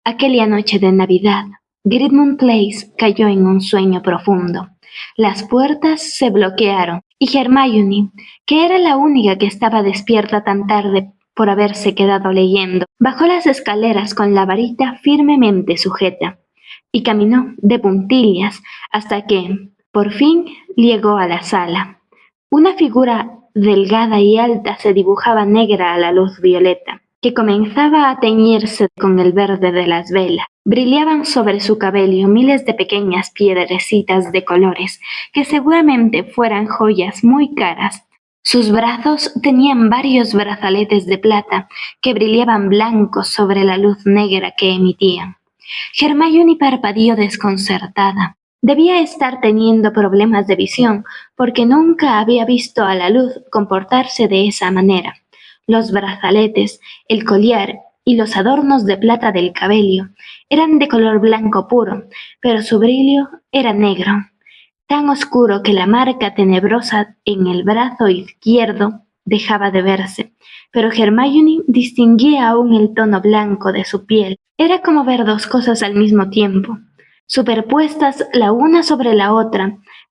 Aquella noche de Navidad, Gridmont Place cayó en un sueño profundo. Las puertas se bloquearon y Hermione, que era la única que estaba despierta tan tarde por haberse quedado leyendo, bajó las escaleras con la varita firmemente sujeta y caminó de puntillas hasta que, por fin, llegó a la sala. Una figura delgada y alta se dibujaba negra a la luz violeta, que comenzaba a teñirse con el verde de las velas. Brillaban sobre su cabello miles de pequeñas piedrecitas de colores, que seguramente fueran joyas muy caras. Sus brazos tenían varios brazaletes de plata que brillaban blancos sobre la luz negra que emitían. Hermione parpadeó desconcertada. Debía estar teniendo problemas de visión, porque nunca había visto a la luz comportarse de esa manera. Los brazaletes, el collar y los adornos de plata del cabello eran de color blanco puro, pero su brillo era negro, tan oscuro que la marca tenebrosa en el brazo izquierdo dejaba de verse, pero Hermione distinguía aún el tono blanco de su piel. Era como ver dos cosas al mismo tiempo, superpuestas la una sobre la otra,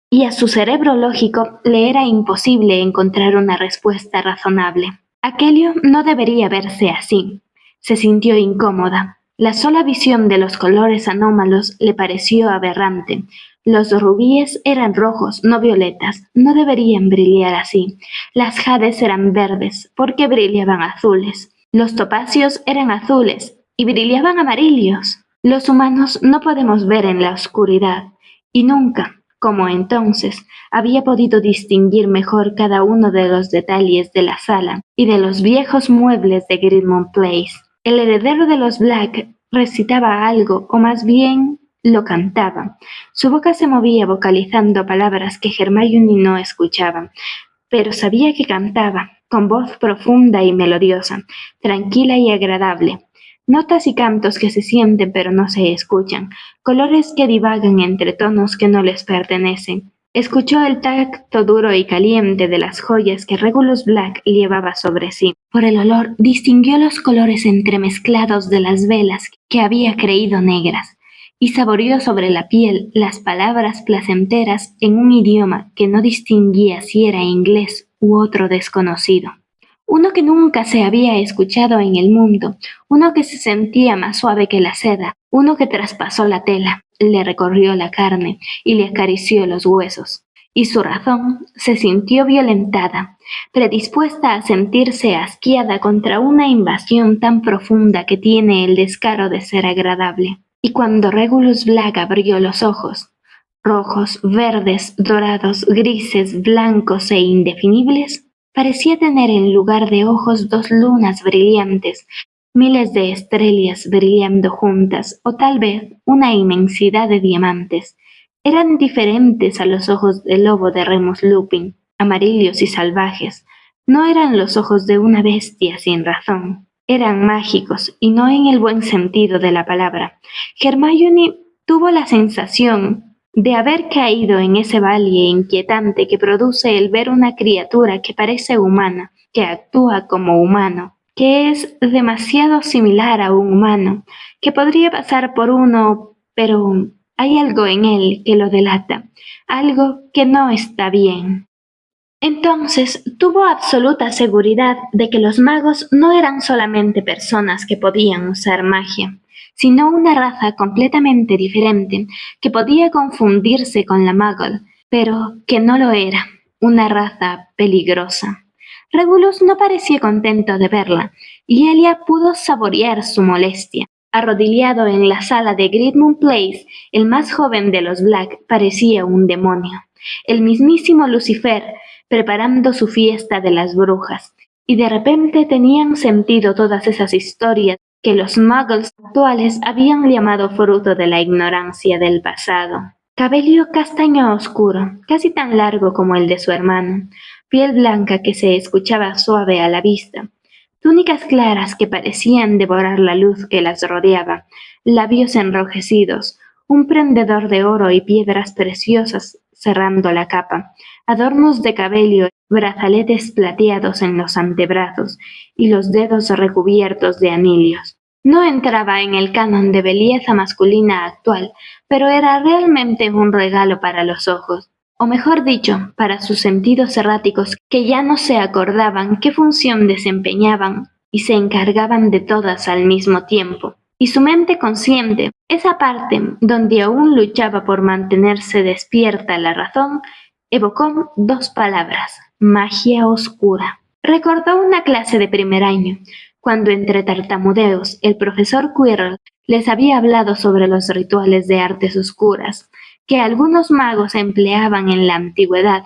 y a su cerebro lógico le era imposible encontrar una respuesta razonable. Aquello no debería verse así. Se sintió incómoda. La sola visión de los colores anómalos le pareció aberrante. Los rubíes eran rojos, no violetas. No deberían brillar así. Las jades eran verdes, porque brillaban azules. Los topacios eran azules y brillaban amarillos. Los humanos no podemos ver en la oscuridad, y nunca, como entonces, había podido distinguir mejor cada uno de los detalles de la sala y de los viejos muebles de Gridmont Place. El heredero de los Black recitaba algo, o más bien lo cantaba. Su boca se movía vocalizando palabras que Hermione no escuchaba, pero sabía que cantaba, con voz profunda y melodiosa, tranquila y agradable. Notas y cantos que se sienten pero no se escuchan, colores que divagan entre tonos que no les pertenecen. Escuchó el tacto duro y caliente de las joyas que Regulus Black llevaba sobre sí. Por el olor distinguió los colores entremezclados de las velas que había creído negras, y saboreó sobre la piel las palabras placenteras en un idioma que no distinguía si era inglés u otro desconocido. Uno que nunca se había escuchado en el mundo, uno que se sentía más suave que la seda, uno que traspasó la tela, le recorrió la carne y le acarició los huesos. Y su razón se sintió violentada, predispuesta a sentirse asqueada contra una invasión tan profunda que tiene el descaro de ser agradable. Y cuando Regulus Black abrió los ojos, rojos, verdes, dorados, grises, blancos e indefinibles, parecía tener en lugar de ojos dos lunas brillantes, miles de estrellas brillando juntas, o tal vez una inmensidad de diamantes. Eran diferentes a los ojos del lobo de Remus Lupin, amarillos y salvajes. No eran los ojos de una bestia sin razón. Eran mágicos, y no en el buen sentido de la palabra. Hermione tuvo la sensación de haber caído en ese valle inquietante que produce el ver una criatura que parece humana, que actúa como humano, que es demasiado similar a un humano, que podría pasar por uno, pero hay algo en él que lo delata, algo que no está bien. Entonces tuvo absoluta seguridad de que los magos no eran solamente personas que podían usar magia, sino una raza completamente diferente que podía confundirse con la Muggle, pero que no lo era, una raza peligrosa. Regulus no parecía contento de verla, y Elia pudo saborear su molestia. Arrodillado en la sala de Gridmont Place, el más joven de los Black parecía un demonio, el mismísimo Lucifer, preparando su fiesta de las brujas, y de repente tenían sentido todas esas historias que los muggles actuales habían llamado fruto de la ignorancia del pasado. Cabello castaño oscuro, casi tan largo como el de su hermano, piel blanca que se escuchaba suave a la vista, túnicas claras que parecían devorar la luz que las rodeaba, labios enrojecidos, un prendedor de oro y piedras preciosas cerrando la capa, adornos de cabello, brazaletes plateados en los antebrazos y los dedos recubiertos de anillos. No entraba en el canon de belleza masculina actual, pero era realmente un regalo para los ojos, o mejor dicho, para sus sentidos erráticos que ya no se acordaban qué función desempeñaban y se encargaban de todas al mismo tiempo. Y su mente consciente, esa parte donde aún luchaba por mantenerse despierta la razón, evocó dos palabras: magia oscura. Recordó una clase de primer año, cuando entre tartamudeos el profesor Quirrell les había hablado sobre los rituales de artes oscuras que algunos magos empleaban en la antigüedad.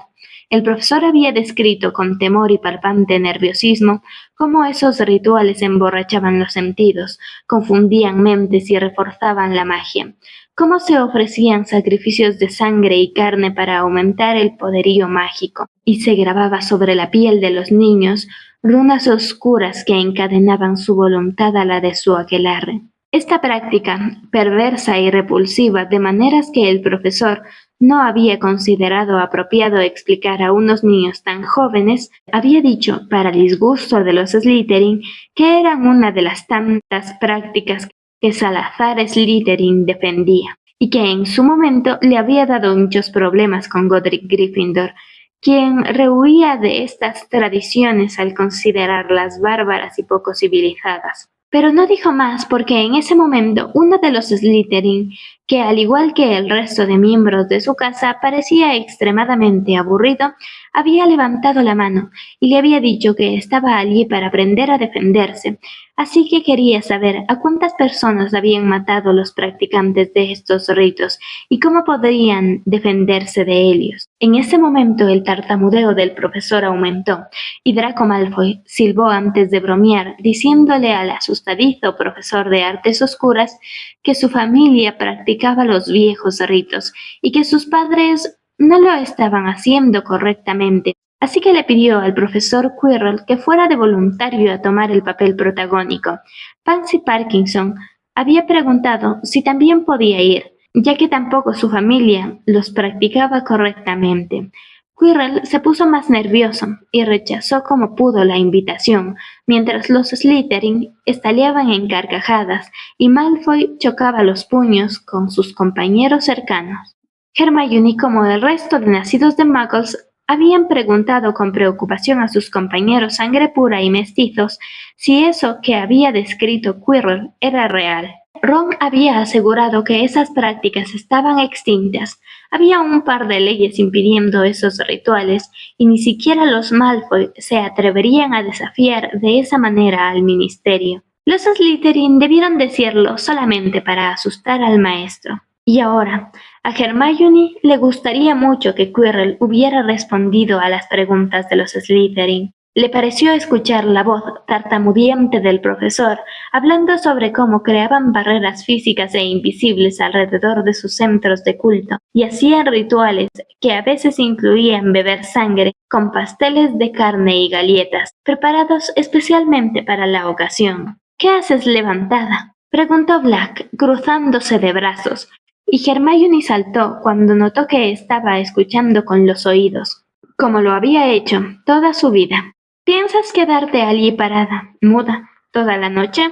El profesor había descrito con temor y palpante nerviosismo cómo esos rituales emborrachaban los sentidos, confundían mentes y reforzaban la magia, cómo se ofrecían sacrificios de sangre y carne para aumentar el poderío mágico, y se grababa sobre la piel de los niños runas oscuras que encadenaban su voluntad a la de su aquelarre. Esta práctica, perversa y repulsiva de maneras que el profesor no había considerado apropiado explicar a unos niños tan jóvenes, había dicho, para disgusto de los Slytherin, que eran una de las tantas prácticas que Salazar Slytherin defendía, y que en su momento le había dado muchos problemas con Godric Gryffindor, quien rehuía de estas tradiciones al considerarlas bárbaras y poco civilizadas. Pero no dijo más porque en ese momento uno de los Slytherin, que al igual que el resto de miembros de su casa parecía extremadamente aburrido, había levantado la mano y le había dicho que estaba allí para aprender a defenderse, así que quería saber a cuántas personas habían matado los practicantes de estos ritos y cómo podrían defenderse de ellos. En ese momento el tartamudeo del profesor aumentó y Draco Malfoy silbó antes de bromear, diciéndole al asustadizo profesor de artes oscuras que su familia practicaba los viejos ritos y que sus padres no lo estaban haciendo correctamente. Así que le pidió al profesor Quirrell que fuera de voluntario a tomar el papel protagónico. Pansy Parkinson había preguntado si también podía ir, ya que tampoco su familia los practicaba correctamente. Quirrell se puso más nervioso y rechazó como pudo la invitación, mientras los Slytherin estaleaban en carcajadas y Malfoy chocaba los puños con sus compañeros cercanos. Hermione, como el resto de nacidos de Muggles, habían preguntado con preocupación a sus compañeros sangre pura y mestizos si eso que había descrito Quirrell era real. Ron había asegurado que esas prácticas estaban extintas. Había un par de leyes impidiendo esos rituales y ni siquiera los Malfoy se atreverían a desafiar de esa manera al ministerio. Los Slytherin debieron decirlo solamente para asustar al maestro. Y ahora, a Hermione le gustaría mucho que Quirrell hubiera respondido a las preguntas de los Slytherin. Le pareció escuchar la voz tartamudeante del profesor hablando sobre cómo creaban barreras físicas e invisibles alrededor de sus centros de culto y hacían rituales que a veces incluían beber sangre con pasteles de carne y galletas, preparados especialmente para la ocasión. ¿Qué haces levantada?, preguntó Black, cruzándose de brazos, y Hermione saltó cuando notó que estaba escuchando con los oídos, como lo había hecho toda su vida. ¿Piensas quedarte allí parada, muda, toda la noche?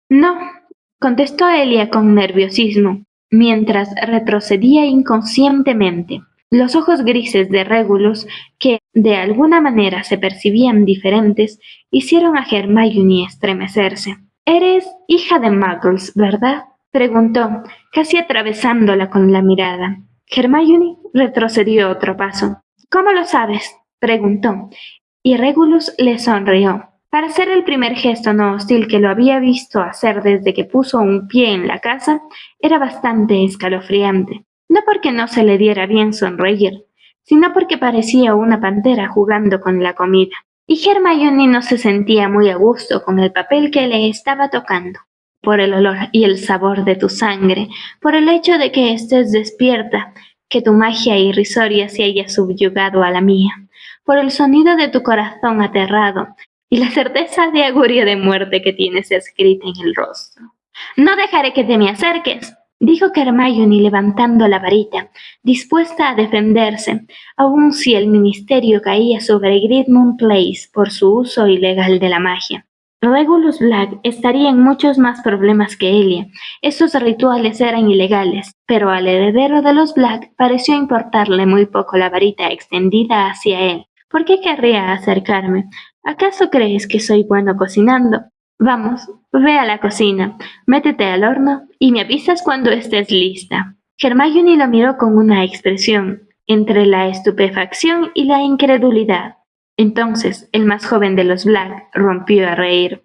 No, contestó Elia con nerviosismo, mientras retrocedía inconscientemente. Los ojos grises de Regulus, que de alguna manera se percibían diferentes, hicieron a Hermione estremecerse. «Eres hija de Muggles, ¿verdad?», preguntó, casi atravesándola con la mirada. Hermione retrocedió otro paso. «¿Cómo lo sabes?», preguntó, y Regulus le sonrió. Para ser el primer gesto no hostil que lo había visto hacer desde que puso un pie en la casa, era bastante escalofriante. No porque no se le diera bien sonreír, sino porque parecía una pantera jugando con la comida. Y Hermione no se sentía muy a gusto con el papel que le estaba tocando. Por el olor y el sabor de tu sangre, por el hecho de que estés despierta, que tu magia irrisoria se haya subyugado a la mía, por el sonido de tu corazón aterrado y la certeza de augurio de muerte que tienes escrita en el rostro. «No dejaré que te me acerques», dijo Hermione levantando la varita, dispuesta a defenderse, aun si el ministerio caía sobre Gridmont Place por su uso ilegal de la magia. Regulus Black estaría en muchos más problemas que Elia. Esos rituales eran ilegales, pero al heredero de los Black pareció importarle muy poco la varita extendida hacia él. ¿Por qué querría acercarme? ¿Acaso crees que soy bueno cocinando? Vamos, ve a la cocina, métete al horno y me avisas cuando estés lista. Hermione lo miró con una expresión entre la estupefacción y la incredulidad. Entonces el más joven de los Black rompió a reír.